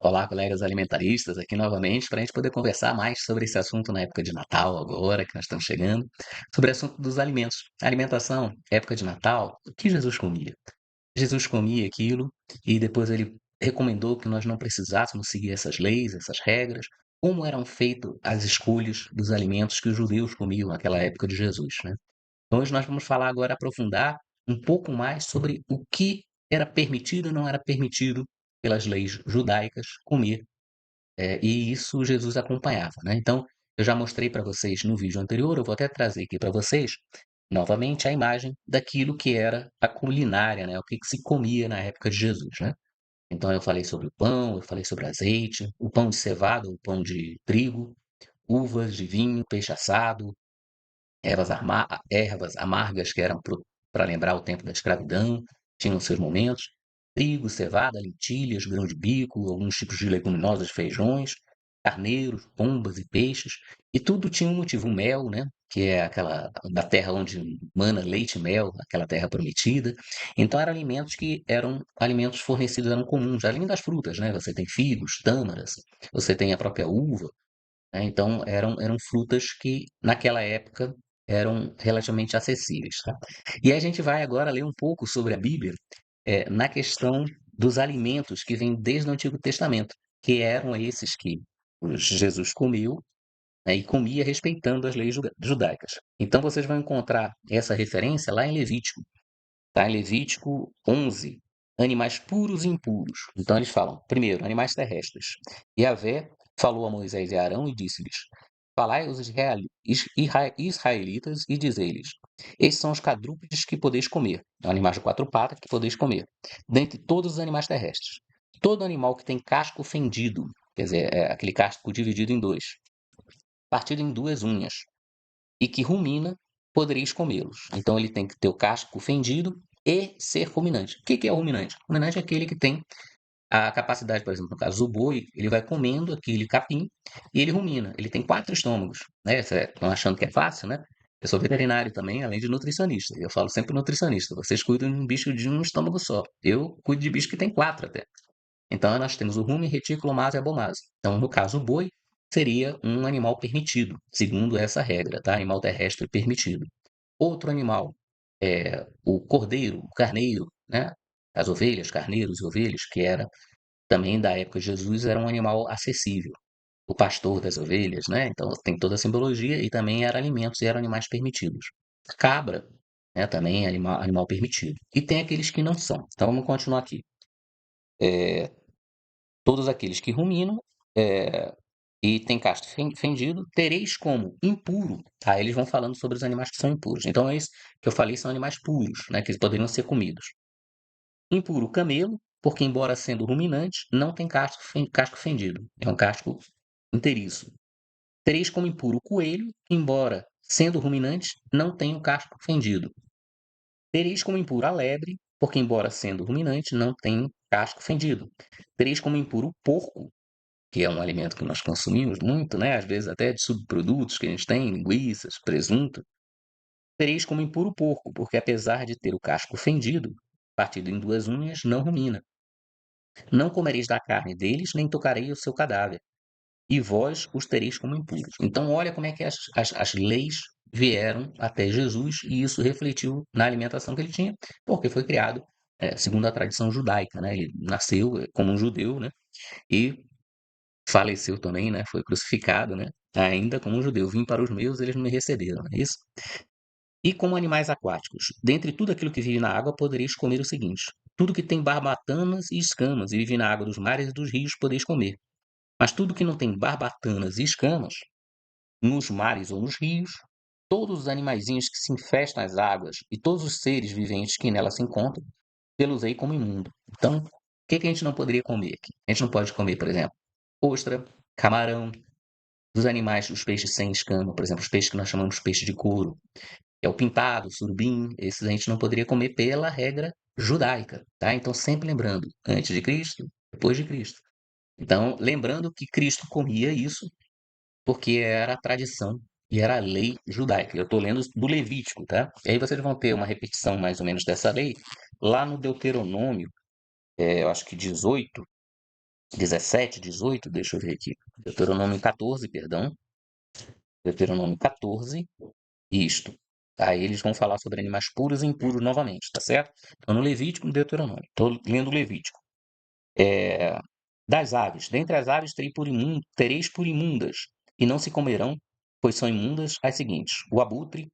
Olá, colegas alimentaristas, aqui novamente para a gente poder conversar mais sobre esse assunto na época de Natal, agora que nós estamos chegando, sobre o assunto dos alimentos. Alimentação, época de Natal, o que Jesus comia? Jesus comia aquilo e depois ele recomendou que nós não precisássemos seguir essas leis, essas regras, como eram feitas as escolhas dos alimentos que os judeus comiam naquela época de Jesus, né? Então, hoje nós vamos falar agora, aprofundar um pouco mais sobre o que era permitido e não era permitido pelas leis judaicas comer e isso Jesus acompanhava, né. Então, eu já mostrei para vocês no vídeo anterior, eu vou até trazer aqui para vocês, novamente, a imagem daquilo que era a culinária, né, o que que se comia na época de Jesus, né. Então eu falei sobre o pão, eu falei sobre azeite, o pão de cevada, o pão de trigo, uvas de vinho, peixe assado, ervas amargas que eram para lembrar o tempo da escravidão, tinham seus momentos, trigo, cevada, lentilhas, grão de bico, alguns tipos de leguminosas, feijões, carneiros, pombas e peixes, e tudo tinha um motivo. O mel, né, que é aquela da terra onde mana leite e mel, aquela terra prometida. Então eram alimentos que eram alimentos fornecidos, eram comuns, além das frutas, né, você tem figos, tâmaras, você tem a própria uva, né, então eram frutas que naquela época eram relativamente acessíveis, tá. E a gente vai agora ler um pouco sobre a Bíblia, na questão dos alimentos que vêm desde o Antigo Testamento, que eram esses que Jesus comeu, né, e comia respeitando as leis judaicas. Então vocês vão encontrar essa referência lá em Levítico, tá, em Levítico 11, animais puros e impuros. Então eles falam, primeiro, animais terrestres. Yahvé falou a Moisés e a Arão e disse-lhes: Falai aos israelitas e dizei-lhes: Estes são os quadrúpedes que podeis comer, animais de quatro patas que podeis comer, dentre todos os animais terrestres. Todo animal que tem casco fendido, quer dizer, é aquele casco dividido em dois, partido em duas unhas, e que rumina, podereis comê-los. Então ele tem que ter o casco fendido e ser ruminante. O que que é o ruminante? O ruminante é aquele que tem a capacidade, por exemplo, no caso do boi, ele vai comendo aquele capim e ele rumina. Ele tem quatro estômagos, né? Vocês estão achando que é fácil, né? Eu sou veterinário também, além de nutricionista. Eu falo sempre nutricionista. Vocês cuidam de um bicho de um estômago só. Eu cuido de bicho que tem quatro até. Então, nós temos o rumen, retículo, maso e abomaso. Então, no caso, o boi seria um animal permitido, segundo essa regra, tá? Animal terrestre permitido. Outro animal é o cordeiro, o carneiro, né? As ovelhas, carneiros e ovelhas, que era também da época de Jesus, era um animal acessível. O pastor das ovelhas, né? Então, tem toda a simbologia e também era alimentos e eram animais permitidos. Cabra, né? Também é animal permitido. E tem aqueles que não são. Então, vamos continuar aqui. Todos aqueles que ruminam, e têm casco fendido, tereis como impuro. Tá? Eles vão falando sobre os animais que são impuros. Então, é isso que eu falei, são animais puros, né? Que eles poderiam ser comidos. Impuro o camelo, porque, embora sendo ruminante, não tem casco fendido. É um casco inteiriço. Tereis como impuro o coelho, que, embora sendo ruminante, não tem o casco fendido. Tereis como impuro a lebre, porque, embora sendo ruminante, não tem casco fendido. Tereis como impuro o porco, que é um alimento que nós consumimos muito, né? Às vezes até de subprodutos que a gente tem, linguiças, presunto. Tereis como impuro o porco, porque apesar de ter o casco fendido, partido em duas unhas, não rumina. Não comereis da carne deles, nem tocarei o seu cadáver, e vós os tereis como impuros. Então, olha como é que as leis vieram até Jesus, e isso refletiu na alimentação que ele tinha, porque foi criado segundo a tradição judaica, né? Ele nasceu como um judeu, né? E faleceu também, né? Foi crucificado, né? Ainda como um judeu. Vim para os meus, eles não me receberam, não é isso? E como animais aquáticos, dentre tudo aquilo que vive na água, podereis comer o seguinte: tudo que tem barbatanas e escamas e vive na água dos mares e dos rios, podeis comer. Mas tudo que não tem barbatanas e escamas, nos mares ou nos rios, todos os animaizinhos que se infestam as águas e todos os seres viventes que nela se encontram, tê-los-ei como imundo. Então, o que que a gente não poderia comer aqui? A gente não pode comer, por exemplo, ostra, camarão, dos animais, os peixes sem escama, por exemplo, os peixes que nós chamamos de peixe de couro, que é o pintado, o surubim, esses a gente não poderia comer pela regra judaica, tá? Então, sempre lembrando, antes de Cristo, depois de Cristo. Então, lembrando que Cristo comia isso porque era a tradição e era a lei judaica. Eu estou lendo do Levítico, tá? E aí vocês vão ter uma repetição mais ou menos dessa lei lá no Deuteronômio, eu acho que 18, 17, 18, deixa eu ver aqui. Deuteronômio 14, perdão. Deuteronômio 14, isto. Aí eles vão falar sobre animais puros e impuros novamente, tá certo? Então, no Levítico e no Deuteronômio. Estou lendo o Levítico. Das aves, dentre as aves tereis por imundas, e não se comerão, pois são imundas as seguintes: o abutre,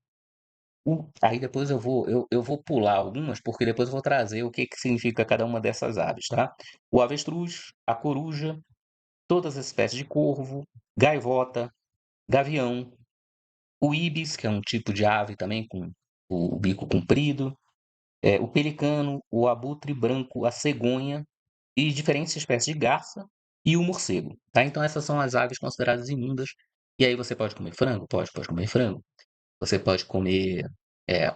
aí depois eu vou pular algumas, porque depois eu vou trazer o que significa cada uma dessas aves, tá? O avestruz, a coruja, todas as espécies de corvo, gaivota, gavião, o ibis, que é um tipo de ave também com o bico comprido, o pelicano, o abutre branco, a cegonha e diferentes espécies de garça e o morcego, tá? Então essas são as aves consideradas imundas. E aí você pode comer frango? Pode comer frango. Você pode comer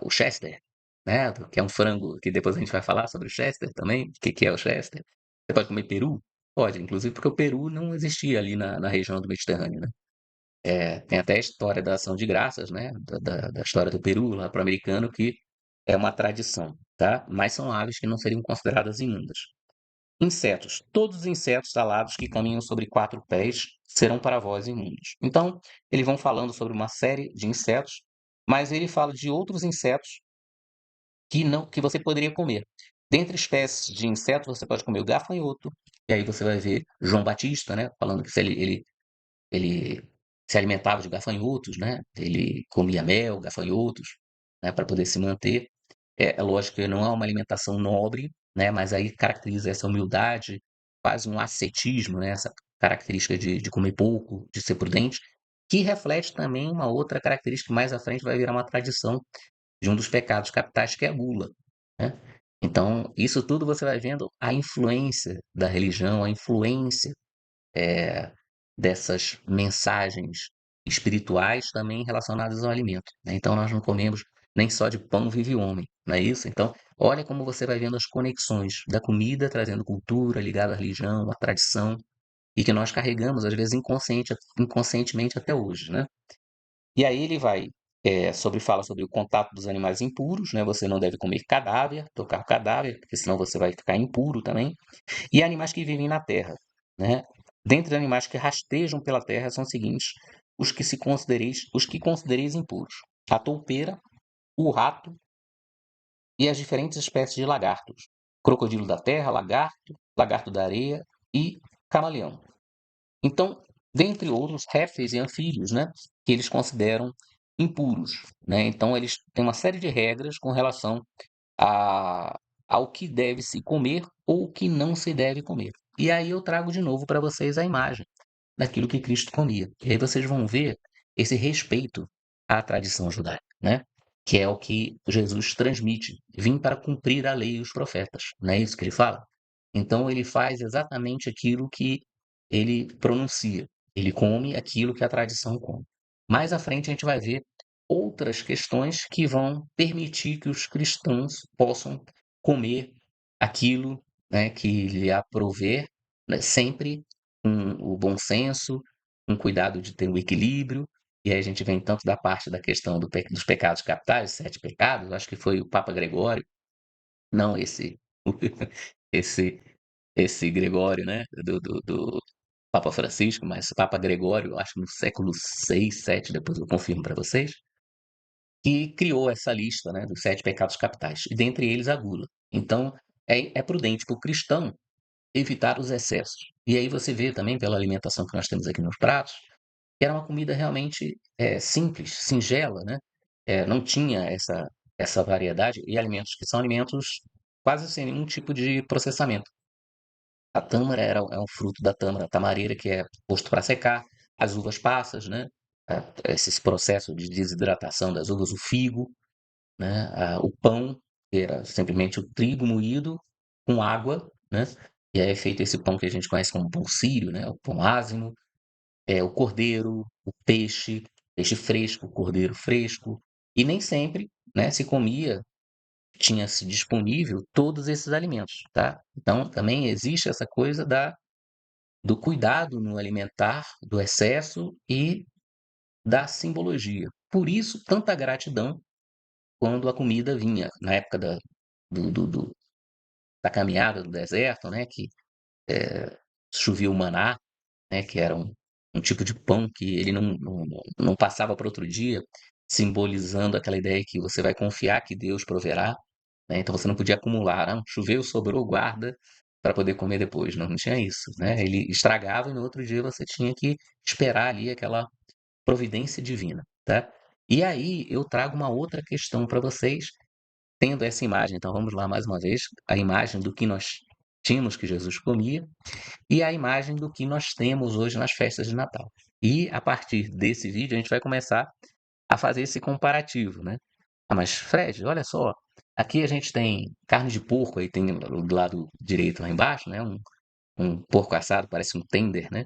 o Chester, né? Que é um frango que depois a gente vai falar sobre o Chester também. O que é o Chester? Você pode comer peru? Pode, inclusive porque o peru não existia ali na região do Mediterrâneo, né? Tem até a história da ação de graças, né? Da história do peru lá para o americano, que é uma tradição, tá? Mas são aves que não seriam consideradas imundas. Insetos. Todos os insetos alados que caminham sobre 4 pés serão para vós imundos. Então, eles vão falando sobre uma série de insetos, mas ele fala de outros insetos que você poderia comer. Dentre espécies de insetos, você pode comer o gafanhoto, e aí você vai ver João Batista, né, falando que se ele se alimentava de gafanhotos, né, ele comia mel, gafanhotos, né, para poder se manter. É lógico que não é uma alimentação nobre, né, mas aí caracteriza essa humildade, quase um ascetismo, né, essa característica de comer pouco, de ser prudente, que reflete também uma outra característica que mais à frente vai virar uma tradição de um dos pecados capitais, que é a gula, né? Então, isso tudo você vai vendo a influência da religião, a influência eh, dessas mensagens espirituais também relacionadas ao alimento, né? Então, nós não comemos nem só de pão vive o homem, não é isso? Então, olha como você vai vendo as conexões da comida trazendo cultura ligada à religião, à tradição, e que nós carregamos, às vezes, inconscientemente até hoje, né? E aí ele vai fala sobre o contato dos animais impuros, né? Você não deve comer cadáver, tocar cadáver, porque senão você vai ficar impuro também. E animais que vivem na terra, né? Dentre os animais que rastejam pela terra são os seguintes: os que considereis impuros: a toupeira, o rato e as diferentes espécies de lagartos, crocodilo da terra, lagarto, lagarto da areia e camaleão. Então, dentre outros répteis e anfíbios, né, que eles consideram impuros, né? Então, eles têm uma série de regras com relação a, ao que deve se comer ou o que não se deve comer. E aí eu trago de novo para vocês a imagem daquilo que Cristo comia. E aí vocês vão ver esse respeito à tradição judaica, né? Que é o que Jesus transmite. Vim para cumprir a lei e os profetas. Não é isso que ele fala? Então ele faz exatamente aquilo que ele pronuncia. Ele come aquilo que a tradição come. Mais à frente a gente vai ver outras questões que vão permitir que os cristãos possam comer aquilo, né, que lhe aprouver, né, sempre com o bom senso, com cuidado de ter o equilíbrio. E aí a gente vem tanto da parte da questão dos pecados capitais, 7 pecados, acho que foi o Papa Gregório, não esse esse Gregório, né, do Papa Francisco, mas Papa Gregório, acho que no século 6, 7, depois eu confirmo para vocês, que criou essa lista, né, dos 7 pecados capitais, e dentre eles a gula. Então, é prudente para o cristão evitar os excessos. E aí você vê também pela alimentação que nós temos aqui nos pratos, que era uma comida realmente simples, singela, né? Não tinha essa variedade e alimentos que são alimentos quase sem nenhum tipo de processamento. A tâmara é um fruto da tâmara tamareira que é posto para secar, as uvas passas, né? Esse processo de desidratação das uvas, o figo, né? O pão, que era simplesmente o trigo moído com água, né? E aí é feito esse pão que a gente conhece como pão sírio, né? O pão ázimo, o cordeiro, o peixe, peixe fresco, cordeiro fresco. E nem sempre, né, se comia, tinha-se disponível todos esses alimentos, tá? Então, também existe essa coisa do cuidado no alimentar, do excesso e da simbologia. Por isso, tanta gratidão quando a comida vinha, na época do, do- do- da caminhada do deserto, né, que chovia o maná, né, que era um tipo de pão que ele não passava para outro dia, simbolizando aquela ideia que você vai confiar que Deus proverá, né, então você não podia acumular, não, choveu, sobrou, guarda para poder comer depois, não tinha isso, né, ele estragava e no outro dia você tinha que esperar ali aquela providência divina, tá. E aí eu trago uma outra questão para vocês, tendo essa imagem, então vamos lá mais uma vez, a imagem do que nós tínhamos que Jesus comia, e a imagem do que nós temos hoje nas festas de Natal. E a partir desse vídeo a gente vai começar a fazer esse comparativo, né? Ah, mas Fred, olha só, aqui a gente tem carne de porco, aí tem do lado direito lá embaixo, né? Um porco assado, parece um tender, né?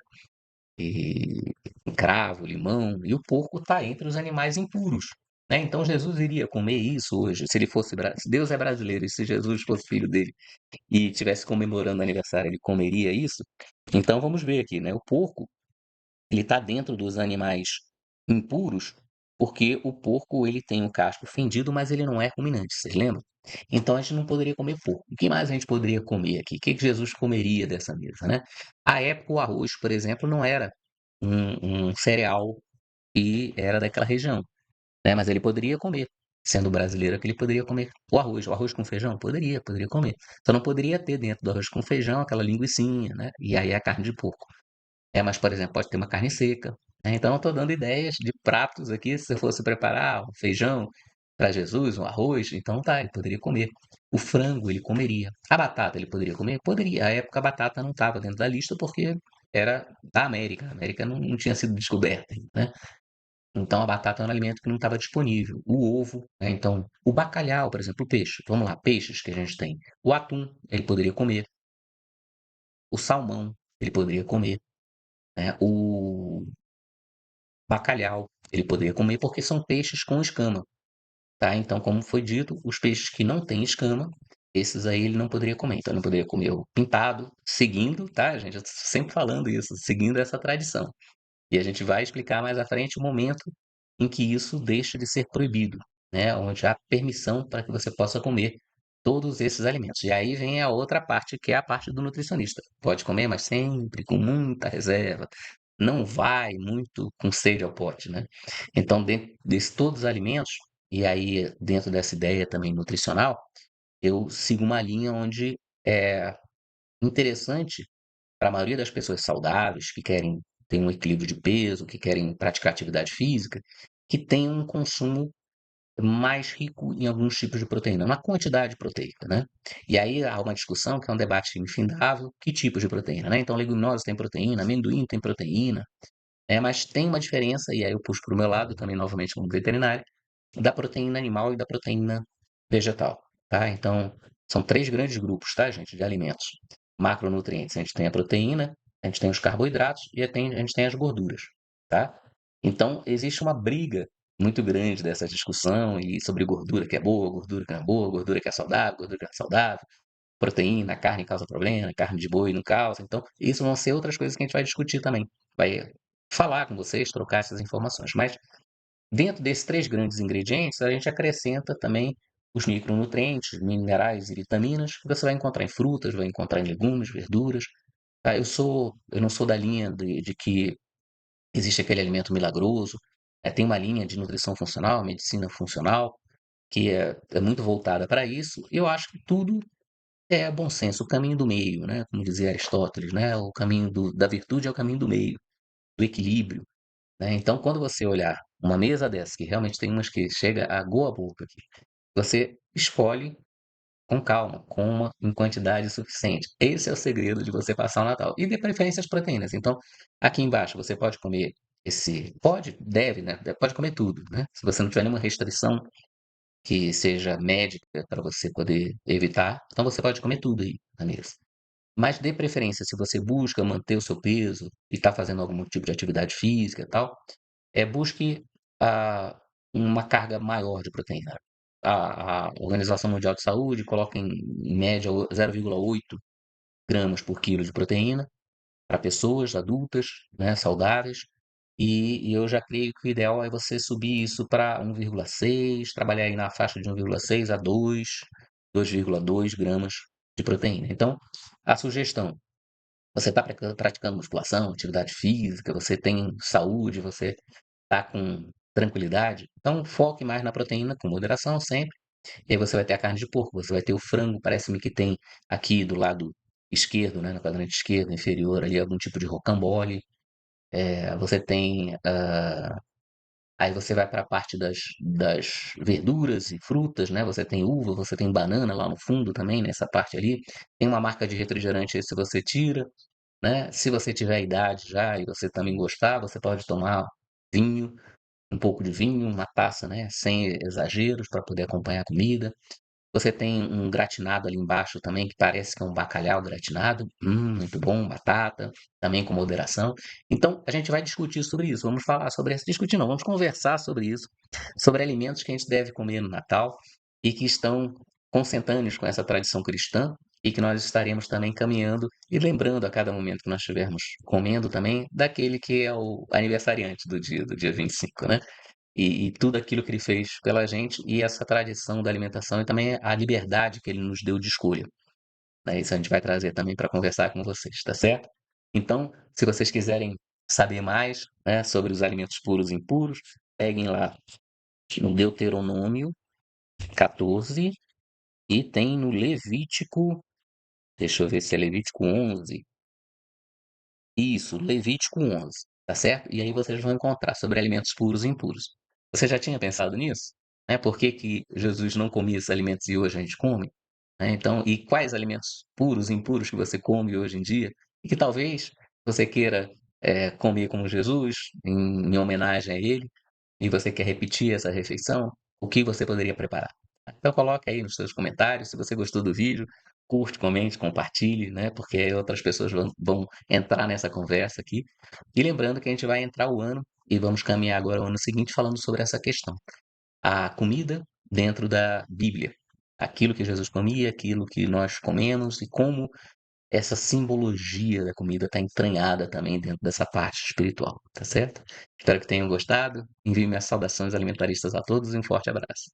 E um cravo, limão, e o porco está entre os animais impuros. Né? Então Jesus iria comer isso hoje, se ele fosse se Deus é brasileiro, e se Jesus fosse filho dele e estivesse comemorando o aniversário, ele comeria isso? Então vamos ver aqui, né? O porco, ele está dentro dos animais impuros, porque o porco ele tem um casco fendido, mas ele não é ruminante, vocês lembram? Então a gente não poderia comer porco. O que mais a gente poderia comer aqui? O que que Jesus comeria dessa mesa, né? À época, o arroz, por exemplo, não era um cereal e era daquela região, né? Mas ele poderia comer. Sendo brasileiro, que ele poderia comer o arroz com feijão, poderia comer. Só não poderia ter dentro do arroz com feijão aquela linguicinha, né? E aí a carne de porco. Mas, por exemplo, pode ter uma carne seca, né. Então eu estou dando ideias de pratos aqui, se você fosse preparar um feijão para Jesus, um arroz, então tá, ele poderia comer. O frango ele comeria. A batata ele poderia comer? Poderia. À época a batata não estava dentro da lista porque era da América. A América não tinha sido descoberta, né. Então a batata era um alimento que não estava disponível. O ovo, né, então o bacalhau, por exemplo, o peixe. Vamos lá, peixes que a gente tem. O atum, ele poderia comer. O salmão, ele poderia comer, né. O bacalhau, ele poderia comer porque são peixes com escama, tá? Então, como foi dito, os peixes que não têm escama, esses aí ele não poderia comer. Então, ele não poderia comer o pintado, seguindo, tá, gente? Eu tô sempre falando isso, seguindo essa tradição. E a gente vai explicar mais à frente o momento em que isso deixa de ser proibido, né? Onde há permissão para que você possa comer todos esses alimentos. E aí vem a outra parte, que é a parte do nutricionista. Pode comer, mas sempre com muita reserva. Não vai muito com sede ao pote, né? Então, dentro de todos os alimentos, e aí dentro dessa ideia também nutricional, eu sigo uma linha onde é interessante para a maioria das pessoas saudáveis, que querem ter um equilíbrio de peso, que querem praticar atividade física, que tenham um consumo mais rico em alguns tipos de proteína, na quantidade proteica, né? E aí há uma discussão que é um debate infindável, que tipos de proteína, né? Então, leguminosas têm proteína, amendoim tem proteína, mas tem uma diferença, e aí eu puxo para o meu lado também, novamente, como veterinário, da proteína animal e da proteína vegetal, tá? Então, são três grandes grupos, tá, gente, de alimentos. Macronutrientes, a gente tem a proteína, a gente tem os carboidratos e a gente tem as gorduras, tá? Então, existe uma briga muito grande dessa discussão e sobre gordura que é boa, gordura que não é boa, gordura que é saudável, gordura que não é saudável, proteína, carne causa problema, carne de boi não causa. Então, isso vão ser outras coisas que a gente vai discutir também. Vai falar com vocês, trocar essas informações. Mas dentro desses três grandes ingredientes, a gente acrescenta também os micronutrientes, minerais e vitaminas, que você vai encontrar em frutas, vai encontrar em legumes, verduras. Tá? Eu não sou da linha de que existe aquele alimento milagroso. Tem uma linha de nutrição funcional, medicina funcional, que é muito voltada para isso. E eu acho que tudo é bom senso, o caminho do meio, né? Como dizia Aristóteles, né? O caminho da virtude é o caminho do meio, do equilíbrio, né? Então, quando você olhar uma mesa dessa, que realmente tem umas que chega a aguar a boca aqui, você escolhe com calma, coma em quantidade suficiente. Esse é o segredo de você passar o Natal. E de preferência as proteínas. Então, aqui embaixo você pode comer pode, deve, né? Pode comer tudo, né? Se você não tiver nenhuma restrição que seja médica para você poder evitar, então você pode comer tudo aí na mesa. Mas dê preferência, se você busca manter o seu peso e está fazendo algum tipo de atividade física e tal, busque uma carga maior de proteína. A Organização Mundial de Saúde coloca em média 0,8 gramas por quilo de proteína para pessoas adultas, né, saudáveis, e eu já creio que o ideal é você subir isso para 1,6, trabalhar aí na faixa de 1,6 a 2, 2,2 gramas de proteína. Então, a sugestão você está praticando musculação, atividade física, você tem saúde, você está com tranquilidade, então foque mais na proteína com moderação sempre, e aí você vai ter a carne de porco, você vai ter o frango, parece-me que tem aqui do lado esquerdo, né, no quadrante esquerdo inferior ali algum tipo de rocambole, você tem, aí você vai para a parte das verduras e frutas, né, você tem uva, você tem banana lá no fundo também, nessa parte ali, tem uma marca de refrigerante aí se você tira, né, se você tiver idade já e você também gostar, você pode tomar vinho, um pouco de vinho, uma taça, né, sem exageros para poder acompanhar a comida. Você tem um gratinado ali embaixo também, que parece que é um bacalhau gratinado. Muito bom, batata, também com moderação. Então, a gente vai discutir sobre isso. Vamos falar sobre isso. Discutir não, vamos conversar sobre isso, sobre alimentos que a gente deve comer no Natal e que estão consentâneos com essa tradição cristã e que nós estaremos também caminhando e lembrando a cada momento que nós estivermos comendo também daquele que é o aniversariante do dia 25, né? E tudo aquilo que ele fez pela gente e essa tradição da alimentação e também a liberdade que ele nos deu de escolha, né, isso a gente vai trazer também para conversar com vocês, tá certo? Então, se vocês quiserem saber mais, né, sobre os alimentos puros e impuros, peguem lá no Deuteronômio 14 e tem no Levítico, deixa eu ver se é Levítico 11. Isso, Levítico 11, tá certo? E aí vocês vão encontrar sobre alimentos puros e impuros. Você já tinha pensado nisso? Né? Por que que Jesus não comia esses alimentos e hoje a gente come? Né? Então, e quais alimentos puros e impuros que você come hoje em dia? E que talvez você queira comer como Jesus, em homenagem a ele, e você quer repetir essa refeição, o que você poderia preparar? Então coloque aí nos seus comentários, se você gostou do vídeo, curte, comente, compartilhe, né? Porque aí outras pessoas vão entrar nessa conversa aqui. E lembrando que a gente vai entrar o ano e vamos caminhar agora o ano seguinte falando sobre essa questão. A comida dentro da Bíblia. Aquilo que Jesus comia, aquilo que nós comemos e como essa simbologia da comida está entranhada também dentro dessa parte espiritual, tá certo? Espero que tenham gostado. Envio minhas saudações alimentaristas a todos e um forte abraço.